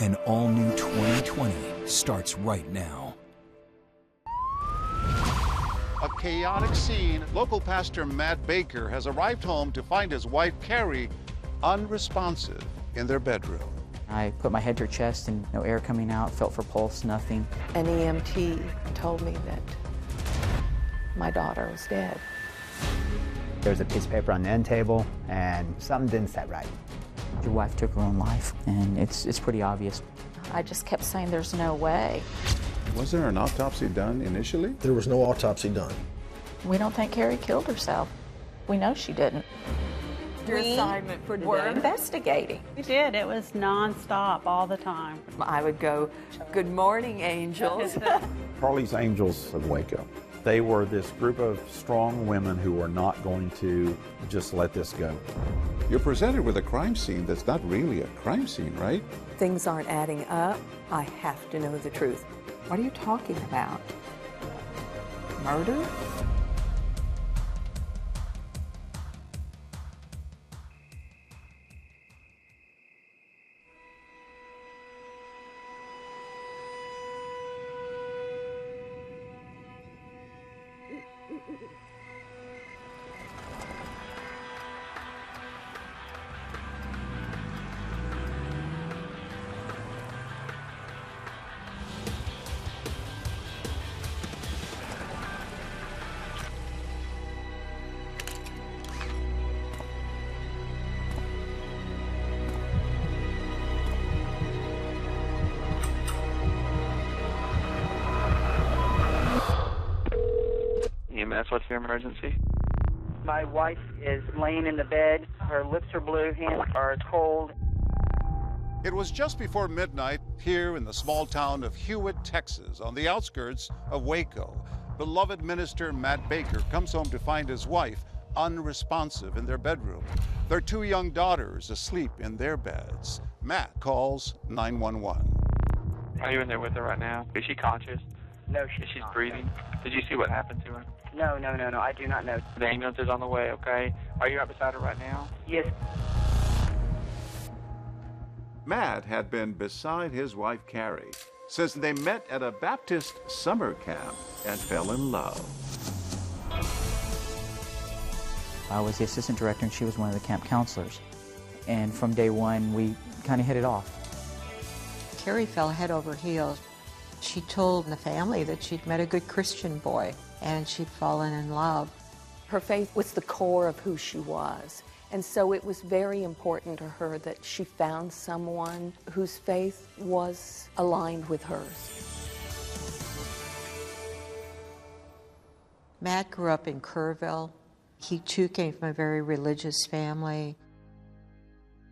An all-new 2020 starts right now. A chaotic scene. Local pastor Matt Baker has arrived home to find his wife, Kari, unresponsive in their bedroom. I put my head to her chest and no air coming out, felt for pulse, nothing. An EMT told me that my daughter was dead. There was a piece of paper on the end table and something didn't set right. Your wife took her own life, and it's pretty obvious. I just kept saying there's no way. Was there an autopsy done initially? There was no autopsy done. We don't think Kari killed herself. We know she didn't. Your assignment for today. We're investigating. We did. It was nonstop all the time. I would go, "Good morning, angels." Harley's Angels of Waco. They were this group of strong women who were not going to just let this go. You're presented with a crime scene that's not really a crime scene, right? Things aren't adding up. I have to know the truth. What are you talking about? Murder? EMS, what's your emergency? My wife is laying in the bed. Her lips are blue, hands are cold. It was just before midnight here in the small town of Hewitt, Texas, on the outskirts of Waco. Beloved minister Matt Baker comes home to find his wife unresponsive in their bedroom. Their two young daughters asleep in their beds. Matt calls 911. Are you in there with her right now? Is she conscious? No, she's not. Breathing? Did you see what happened to her? No, I do not know. The ambulance is on the way, okay? Are you right beside her right now? Yes. Matt had been beside his wife, Kari, since they met at a Baptist summer camp and fell in love. I was the assistant director and she was one of the camp counselors. And from day one, we kind of hit it off. Kari fell head over heels. She told the family that she'd met a good Christian boy and she'd fallen in love. Her faith was the core of who she was. And so it was very important to her that she found someone whose faith was aligned with hers. Matt grew up in Kerrville. He too came from a very religious family.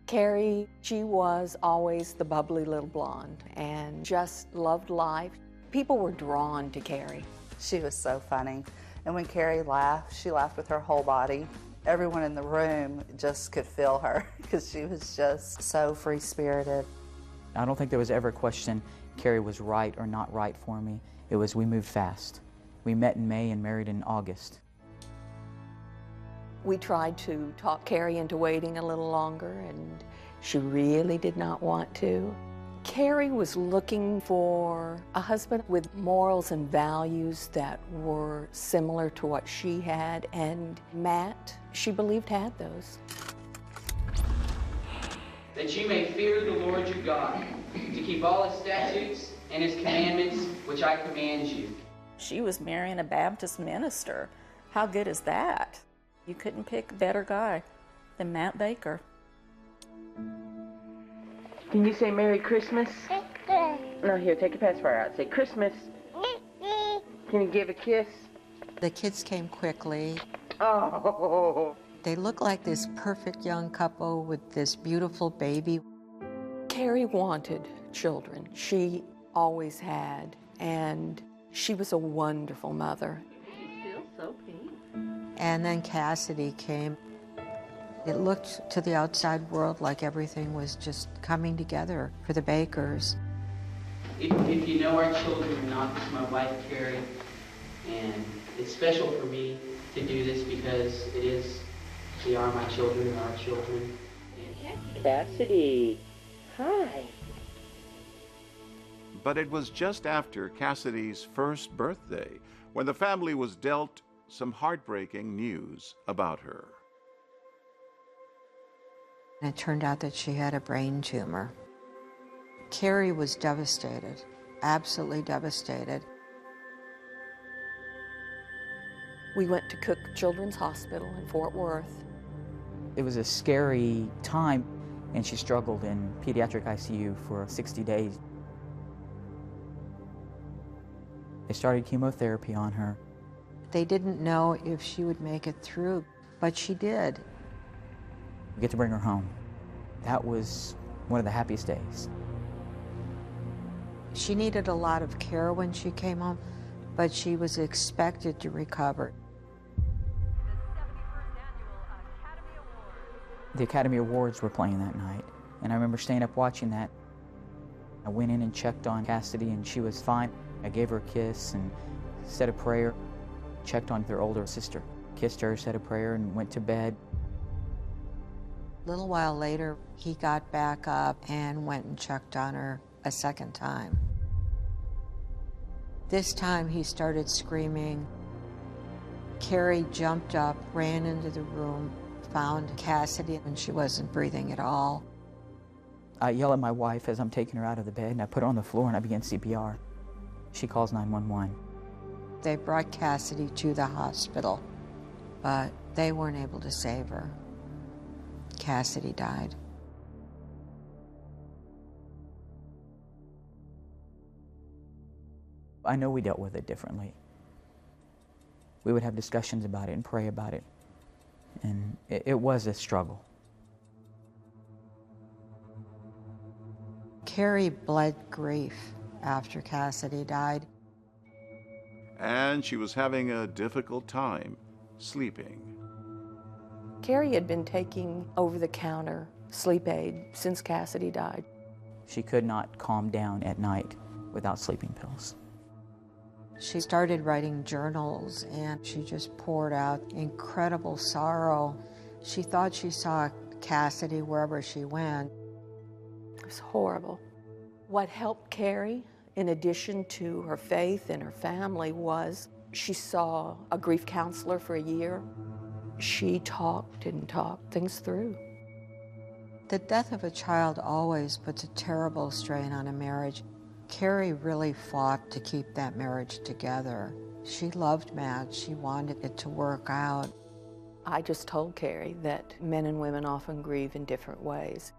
Kari, she was always the bubbly little blonde and just loved life. People were drawn to Kari. She was so funny. And when Kari laughed, she laughed with her whole body. Everyone in the room just could feel her because she was just so free-spirited. I don't think there was ever a question Kari was right or not right for me. It was we moved fast. We met in May and married in August. We tried to talk Kari into waiting a little longer, and she really did not want to. Kari was looking for a husband with morals and values that were similar to what she had, and Matt, she believed, had those. That you may fear the Lord your God, to keep all his statutes and his commandments, which I command you. She was marrying a Baptist minister. How good is that? You couldn't pick a better guy than Matt Baker. Can you say Merry Christmas? No, here, take your pacifier out. Say Christmas. Can you give a kiss? The kids came quickly. Oh. They looked like this perfect young couple with this beautiful baby. Kari wanted children. She always had, and she was a wonderful mother. She feels so pink. And then Cassidy came. It looked to the outside world like everything was just coming together for the Bakers. If you know our children or not, this is my wife, Kari, and it's special for me to do this because they are my children, our children. Cassidy, hi. But it was just after Cassidy's first birthday when the family was dealt some heartbreaking news about her. It turned out that she had a brain tumor. Kari was devastated, absolutely devastated. We went to Cook Children's Hospital in Fort Worth. It was a scary time, and she struggled in pediatric ICU for 60 days. They started chemotherapy on her. They didn't know if she would make it through, but she did. We get to bring her home. That was one of the happiest days. She needed a lot of care when she came home, but she was expected to recover. The Academy Awards were playing that night, and I remember staying up watching that. I went in and checked on Cassidy, and she was fine. I gave her a kiss and said a prayer, checked on their older sister, kissed her, said a prayer, and went to bed. A little while later, he got back up and went and checked on her a second time. This time he started screaming. Kari jumped up, ran into the room, found Cassidy, and she wasn't breathing at all. I yell at my wife as I'm taking her out of the bed, and I put her on the floor and I begin CPR. She calls 911. They brought Cassidy to the hospital, but they weren't able to save her. Cassidy died. I know we dealt with it differently. We would have discussions about it and pray about it, and it was a struggle. Kari bled grief after Cassidy died. And she was having a difficult time sleeping. Kari had been taking over-the-counter sleep aid since Cassidy died. She could not calm down at night without sleeping pills. She started writing journals, and she just poured out incredible sorrow. She thought she saw Cassidy wherever she went. It was horrible. What helped Kari, in addition to her faith and her family, was she saw a grief counselor for a year. She talked and talked things through. The death of a child always puts a terrible strain on a marriage. Kari really fought to keep that marriage together. She loved Matt. She wanted it to work out. I just told Kari that men and women often grieve in different ways.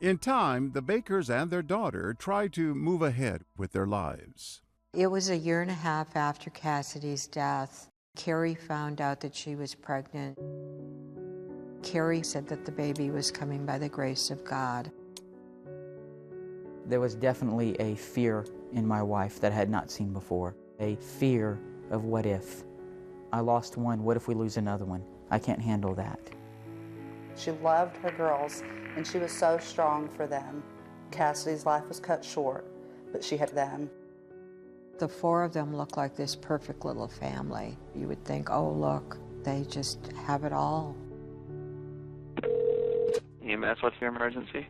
In time, the Bakers and their daughter tried to move ahead with their lives. It was 1.5 years after Cassidy's death. Kari found out that she was pregnant. Kari said that the baby was coming by the grace of God. There was definitely a fear in my wife that I had not seen before. A fear of what if. I lost one, what if we lose another one? I can't handle that. She loved her girls, and she was so strong for them. Cassidy's life was cut short, but she had them. The 4 of them looked like this perfect little family. You would think, oh, look, they just have it all. EMS, what's your emergency?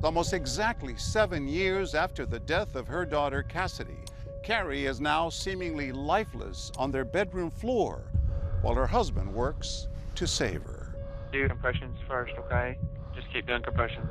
Almost exactly 7 years after the death of her daughter, Cassidy, Kari is now seemingly lifeless on their bedroom floor while her husband works to save her. Do compressions first, okay? Just keep doing compression.